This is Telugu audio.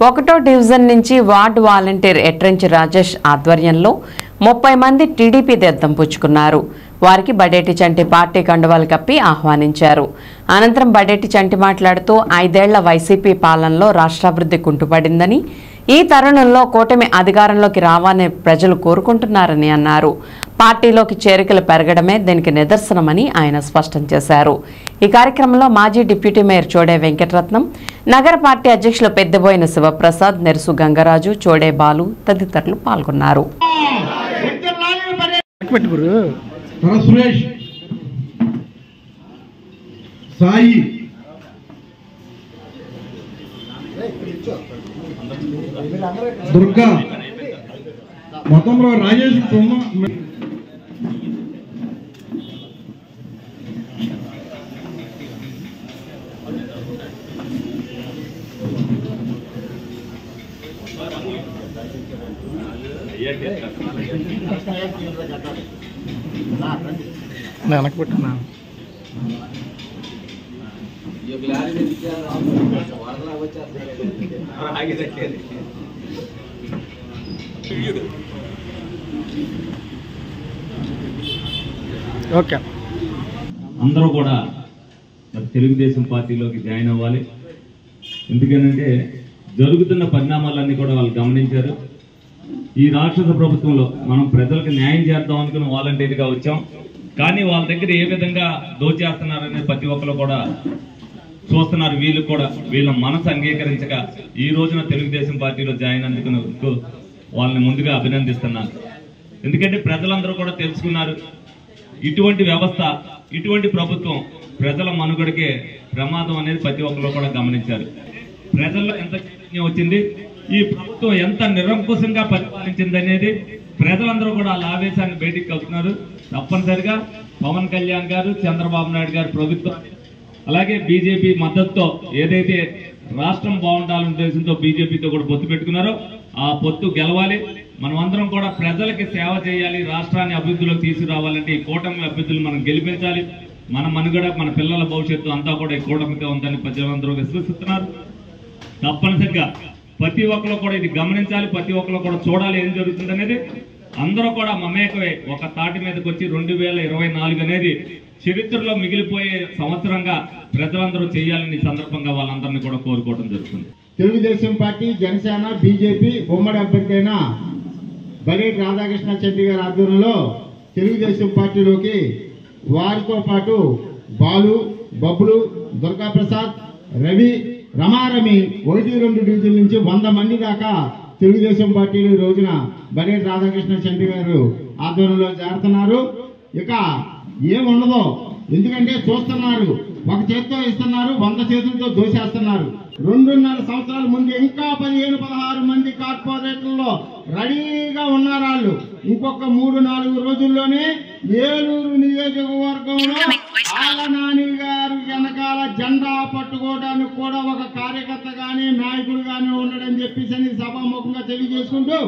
ఒకటో డివిజన్ నుంచి వార్డు వాలంటీర్ ఎట్రెంచి రాజేష్ ఆధ్వర్యంలో 30 మంది టీడీపీ దద్దం పుచ్చుకున్నారు. వారికి బడేటి చంటి పార్టీ కండువాలు కప్పి ఆహ్వానించారు. అనంతరం బడేటి చంటి మాట్లాడుతూ 5 ఏళ్ల వైసీపీ పాలనలో రాష్ట్రాభివృద్ధి కుంటుపడిందని, ఈ తరుణంలో కూటమి అధికారంలోకి రావాలని ప్రజలు కోరుకుంటున్నారని అన్నారు. పార్టీలోకి చేరికలు పెరగడమే దీనికి నిదర్శనమని ఆయన స్పష్టం చేశారు. ఈ కార్యక్రమంలో మాజీ డిప్యూటీ మేయర్ చోడే వెంకటరత్నం, నగర పార్టీ అధ్యక్షులు పెద్దబోయిన శివప్రసాద్, నెరుసు గంగరాజు, చోడే బాలు తదితరులు పాల్గొన్నారు. దుర్గా మొత్తంలో రాజేష్ వెనక్కి పెట్టుకున్నా ఓకే. అందరూ కూడా తెలుగుదేశం పార్టీలోకి జాయిన్ అవ్వాలి. ఎందుకంటే జరుగుతున్న పరిణామాలన్నీ కూడా వాళ్ళు గమనించారు. ఈ రాక్షస ప్రభుత్వంలో మనం ప్రజలకు న్యాయం చేద్దాం అనుకుని వాలంటీర్గా వచ్చాం. కానీ వాళ్ళ దగ్గర ఏ విధంగా దోచేస్తున్నారనేది ప్రతి ఒక్కరు కూడా చూస్తున్నారు. వీళ్ళు కూడా వీళ్ళ మనసు అంగీకరించక ఈ రోజున తెలుగుదేశం పార్టీలో జాయిన్ అందుకున్నందుకు వాళ్ళని ముందుగా అభినందిస్తున్నాను. ఎందుకంటే ప్రజలందరూ కూడా తెలుసుకున్నారు, ఇటువంటి వ్యవస్థ, ఇటువంటి ప్రభుత్వం ప్రజల మనుగడకే ప్రమాదం అనేది ప్రతి ఒక్కరు కూడా గమనించారు. ప్రజల్లో ఎంత చైతన్యం వచ్చింది, ఈ ప్రభుత్వం ఎంత నిరంకుశంగా పరిపాలించింది అనేది ప్రజలందరూ కూడా ఆ ఆవేశాన్ని బయటికి కలుపుతున్నారు. తప్పనిసరిగా పవన్ కళ్యాణ్ గారు, చంద్రబాబు నాయుడు గారు ప్రభుత్వం, అలాగే బీజేపీ మద్దతుతో ఏదైతే రాష్ట్రం బాగుండాలనే ఉద్దేశంతో బీజేపీతో కూడా పొత్తు పెట్టుకున్నారో ఆ పొత్తు గెలవాలి. మనం అందరం కూడా ప్రజలకి సేవ చేయాలి. రాష్ట్రాన్ని అభివృద్ధిలోకి తీసుకురావాలంటే ఈ కూటమి అభ్యర్థులు మనం గెలిపించాలి. మన మనుగడ, మన పిల్లల భవిష్యత్తు అంతా కూడా ఈ కూటమితో ఉందని ప్రజలందరూ విశ్వసిస్తున్నారు. తప్పనిసరిగా ప్రతి ఒక్కరు కూడా ఇది గమనించాలి, ప్రతి ఒక్కరు కూడా చూడాలి ఏం జరుగుతుంది అనేది. అందరూ కూడా మమేకమై ఒక తాటి మీదకి వచ్చి 2024 అనేది చరిత్రలో మిగిలిపోయే సంవత్సరంగా ప్రజలందరూ చేయాలని సందర్భంగా వాళ్ళందరినీ కూడా కోరుకోవడం జరుగుతుంది. తెలుగుదేశం పార్టీ, జనసేన, బీజేపీ ఉమ్మడి అభ్యర్థి అయిన బడేటి రాధాకృష్ణ చెట్టి గారి ఆధ్వర్యంలో తెలుగుదేశం పార్టీలోకి వారితో పాటు బాలు, బబ్బులు, దుర్గాప్రసాద్, రవి, రమారమి 1-2 డివిజన్ నుంచి 100 మంది దాకా తెలుగుదేశం పార్టీలు ఈ రోజున బడేటి రాధాకృష్ణ చెట్టి గారు ఆధ్వర్యంలో చేరుతున్నారు. ఇక ఏముండదో, ఎందుకంటే చూస్తున్నారు, ఒక చేతితో ఇస్తున్నారు, 100 చేతులతో దోసేస్తున్నారు. 2.5 సంవత్సరాల ముందు ఇంకా 15-16 మంది కార్పొరేటర్లో రెడీగా ఉన్నారు వాళ్ళు. ఇంకొక 3-4 రోజుల్లోనే ఏలూరు నియోజకవర్గంలో ఆలనాని గారు వెనకాల జెండా పట్టుకోవడానికి కూడా ఒక కార్యకర్త గాని నాయకుడు గాని ఉండడని చెప్పేసి సభాముఖంగా తెలియజేసుకుంటూ